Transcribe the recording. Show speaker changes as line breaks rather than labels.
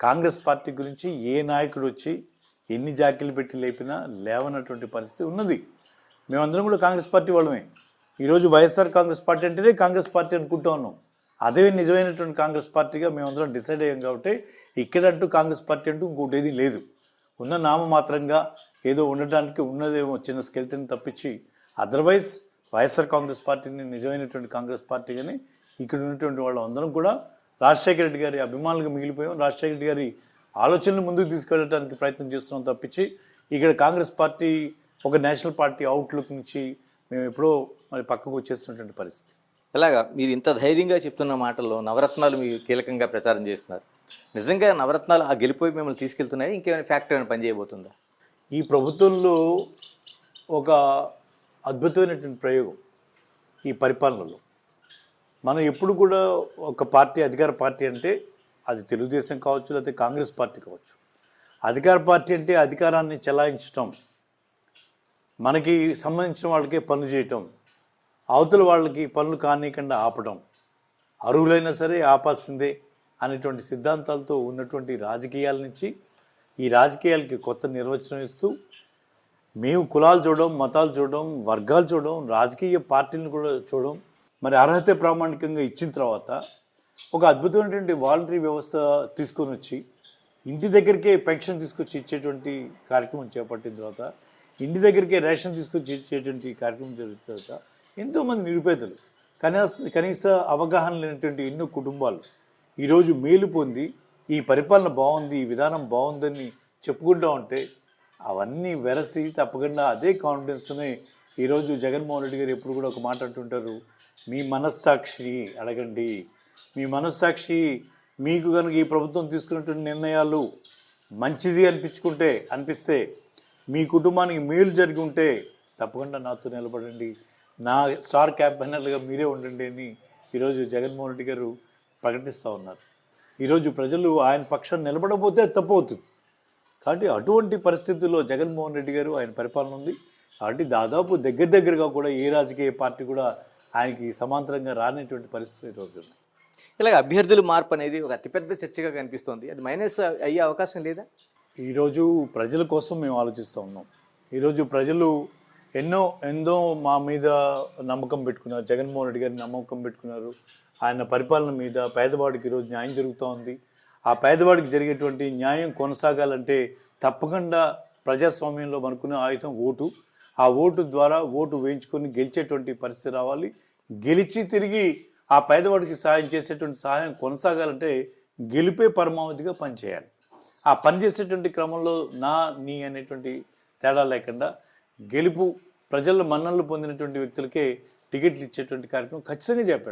Congress party గురించి ఏ నాయకుడు వచ్చి ఎన్ని జాకీలు పెట్టి లేపినా లేవనటువంటి పరిస్థితి ఉన్నది. మేమందరం కూడా కాంగ్రెస్ పార్టీ వాళ్ళమే. ఈరోజు వైఎస్ఆర్ కాంగ్రెస్ పార్టీ అంటేనే కాంగ్రెస్ పార్టీ అనుకుంటా ఉన్నాం. అదే నిజమైనటువంటి కాంగ్రెస్ పార్టీగా మేమందరం డిసైడ్ అయ్యాం. కాబట్టి ఇక్కడంటూ కాంగ్రెస్ పార్టీ అంటూ ఇంకోటి ఏది లేదు. ఉన్న నామమాత్రంగా ఏదో ఉండటానికి ఉన్నదేమో చిన్న స్కెల్టన్ తప్పించి అదర్వైజ్ వైఎస్ఆర్ కాంగ్రెస్ పార్టీని నిజమైనటువంటి కాంగ్రెస్ పార్టీగానే ఇక్కడ ఉన్నటువంటి వాళ్ళు అందరం కూడా రాజశేఖర రెడ్డి గారి అభిమానులుగా మిగిలిపోయాం. రాజశేఖర రెడ్డి గారి ఆలోచనలు ముందుకు తీసుకెళ్ళడానికి ప్రయత్నం చేస్తున్నాం తప్పించి ఇక్కడ కాంగ్రెస్ పార్టీ ఒక నేషనల్ పార్టీ అవుట్లుక్ నుంచి మేము ఎప్పుడో మరి పక్కకు వచ్చేస్తున్నటువంటి పరిస్థితి.
ఇలాగా మీరు ఇంత ధైర్యంగా చెప్తున్న మాటల్లో నవరత్నాలు మీరు కీలకంగా ప్రచారం చేస్తున్నారు. నిజంగా నవరత్నాలు ఆ గెలిపోయి మిమ్మల్ని తీసుకెళ్తున్నాయి, ఇంకేమైనా ఫ్యాక్టరీ అని పనిచేయబోతుందా?
ఈ ప్రభుత్వంలో ఒక అద్భుతమైనటువంటి ప్రయోగం ఈ పరిపాలనలో. మనం ఎప్పుడు కూడా ఒక పార్టీ అధికార పార్టీ అంటే అది తెలుగుదేశం కావచ్చు, లేకపోతే కాంగ్రెస్ పార్టీ కావచ్చు. అధికార పార్టీ అంటే అధికారాన్ని చెలాయించటం, మనకి సంబంధించిన వాళ్ళకే పనులు చేయటం, అవతల వాళ్ళకి పనులు కానీయకుండా ఆపడం, అర్హులైనా సరే ఆపాల్సిందే అనేటువంటి సిద్ధాంతాలతో ఉన్నటువంటి రాజకీయాల నుంచి ఈ రాజకీయాలకి కొత్త నిర్వచనం ఇస్తూ మేము కులాలు చూడడం, మతాలు చూడడం, వర్గాలు చూడడం, రాజకీయ పార్టీలను కూడా చూడడం, మరి అర్హత ప్రామాణికంగా ఇచ్చిన తర్వాత ఒక అద్భుతమైనటువంటి వాలంటరీ వ్యవస్థ తీసుకొని వచ్చి ఇంటి దగ్గరికే పెన్షన్ తీసుకొచ్చి ఇచ్చేటువంటి కార్యక్రమం చేపట్టిన తర్వాత, ఇంటి దగ్గరికే రేషన్ తీసుకొచ్చి ఇచ్చేటువంటి కార్యక్రమం జరిగిన తర్వాత ఎంతోమంది నిరుపేదలు, కనీస అవగాహన లేనటువంటి ఎన్నో కుటుంబాలు ఈరోజు మేలు పొంది ఈ పరిపాలన బాగుంది, ఈ విధానం బాగుందని చెప్పుకుంటూ ఉంటే అవన్నీ వెరసి తప్పకుండా అదే కాన్ఫిడెన్స్తోనే ఈరోజు జగన్మోహన్ రెడ్డి గారు ఎప్పుడు కూడా ఒక మాట అంటుంటారు, మీ మనస్సాక్షి అడగండి. మీ మనస్సాక్షి మీకు కనుక ఈ ప్రభుత్వం తీసుకున్నటువంటి నిర్ణయాలు మంచిది అనిపిస్తే, మీ కుటుంబానికి మేలు జరిగి ఉంటే తప్పకుండా నాతో నిలబడండి, నా స్టార్ క్యాంపెయినర్లుగా మీరే ఉండండి అని ఈరోజు జగన్మోహన్ రెడ్డి గారు ప్రకటిస్తూ ఉన్నారు. ఈరోజు ప్రజలు ఆయన పక్షాన్ని నిలబడకపోతే తప్పు అవుతుంది. కాబట్టి అటువంటి పరిస్థితుల్లో జగన్మోహన్ రెడ్డి గారు ఆయన పరిపాలన ఉంది. కాబట్టి దాదాపు దగ్గరగా కూడా ఏ రాజకీయ పార్టీ కూడా ఆయనకి సమాంతరంగా రానటువంటి పరిస్థితులు ఈరోజు ఉన్నాయి.
ఇలాగ అభ్యర్థుల మార్పు అనేది ఒక అతిపెద్ద చర్చగా కనిపిస్తోంది. అది మైనస్ అయ్యే అవకాశం లేదా?
ఈరోజు ప్రజల కోసం మేము ఆలోచిస్తూ ఉన్నాం. ఈరోజు ప్రజలు ఎన్నో మా మీద నమ్మకం పెట్టుకున్నారు, జగన్మోహన్ రెడ్డి గారిని నమ్మకం పెట్టుకున్నారు. ఆయన పరిపాలన మీద పేదవాడికి ఈరోజు న్యాయం జరుగుతూ ఉంది. ఆ పేదవాడికి జరిగేటువంటి న్యాయం కొనసాగాలంటే తప్పకుండా ప్రజాస్వామ్యంలో మనకున్న ఆయుధం ఓటు. ఆ ఓటు ద్వారా ఓటు వేయించుకొని గెలిచేటువంటి పరిస్థితి రావాలి. గెలిచి తిరిగి ఆ పేదవాడికి సహాయం చేసేటువంటి సహాయం కొనసాగాలంటే గెలిపే పరమావధిగా పనిచేయాలి. ఆ పనిచేసేటువంటి క్రమంలో నీ అనేటువంటి తేడా లేకుండా గెలుపు ప్రజల మన్ననలు పొందినటువంటి వ్యక్తులకే టికెట్లు ఇచ్చేటువంటి కార్యక్రమం ఖచ్చితంగా చేపట్టారు.